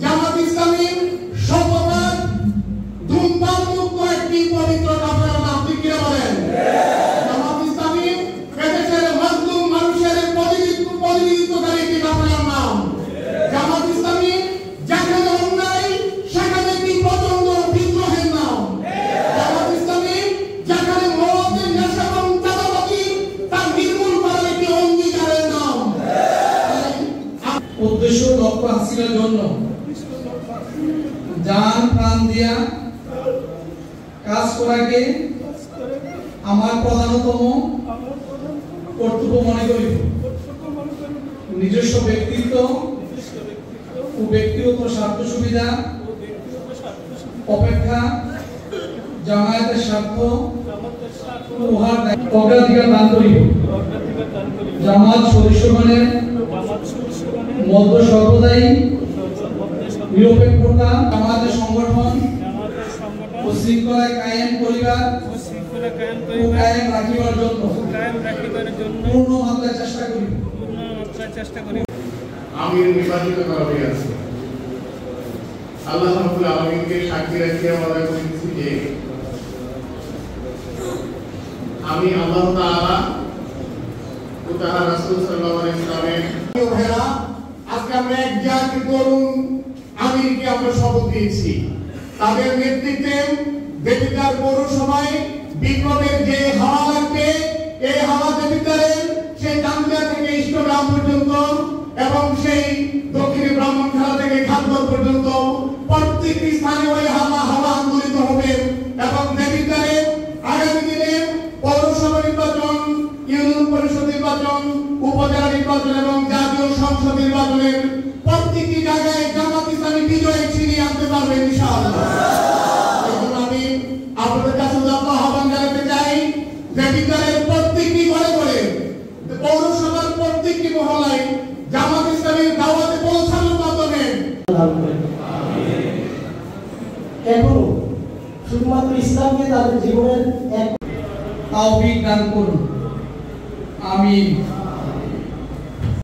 জামাত ইসলামী শতভাগ ধূমপান মুক্ত একটি পবিত্র কাফেলার নাম। আপনি কি বলেন? জামাত ইসলামী এদেশের মাজলুম মানুষের প্রতিনিধিত্বকারী একটি কাফেলার নাম। জামাত ইসলামী যেখানে অন্যায় সেখানে একটি প্রচন্ড বিদ্রোহের নাম। জামাত ইসলামী যেখানে মদ নেশা এবং চাঁদাবাজি তা নির্মূল করার একটি অঙ্গীকারের নাম। উদ্দেশ্য লক্ষ্য হাসিলের জন্য জান প্রাণ দিয়া কাজ করাকে আমার প্রধানতম কর্তব্য মনে করি। নিজস্ব ব্যক্তিত্ব ও ব্যক্তিগত স্বার্থ সুবিধা অপেক্ষা জামায়াতের স্বার্থ উহার অগ্রাধিকার দান করিব। জামাত সদস্যগণের মধ্য সর্বদাই নিরপেক্ষতা, জামাতের সংগঠন ও শৃঙ্খলা কায়েম করিবার ও কায়েম রাখিবার জন্য পূর্ণ মাত্রায় চেষ্টা করিব। আমি নির্বাচিত করা হইয়াছি। আল্লাহ রাব্বুল আলামিনকে সাক্ষী রেখে আমরা বলছি যে আমি আল্লাহ তাআলা ও তাআলা রাসূল সাল্লাল্লাহু আলাইহি ওয়াসাল্লামের ভাইরা, আজকে আমরা এক জাতি তরুণ আমিরকে আমরা শপথ দিয়েছি। তাদের নেতৃত্বে দেবিদ্বার পৌরসভায় বিপ্লবের যে হাওয়া লাগবে, এই হাওয়া দেবিদ্বারের সেই ডান্ডিয়া থেকে ইষ্টগ্রাম পর্যন্ত এবং সেই দক্ষিণে ব্রাহ্মণখালা থেকে ঘাটঘর পর্যন্ত প্রত্যেকটি স্থানে ওই হাওয়া আন্দোলিত হবে। এবং দেবিদ্বারের আগামী দিনে পৌরসভা নির্বাচন, ইউনিয়ন পরিষদ নির্বাচন, উপজেলা নির্বাচন এবং জাতীয় সংসদ নির্বাচনের প্রত্যেকটি জায়গায় জামাত ইসলামী বিজয় ছিনিয়ে আনতে পারবে ইনশাআল্লাহ। এখন আমি আপনাদের কাছে আহ্বান জানাতে চাই, দেবিদ্বারের প্রত্যেকটি ঘরে ঘরে, পৌরসভার প্রত্যেকটি মহলায় জামাত ইসলামীর দাওয়াতে পৌঁছানোর মাধ্যমে এখনো শুধুমাত্র ইসলামকে তাদের জীবনের এক তাওফিক দান করুন। আমিন।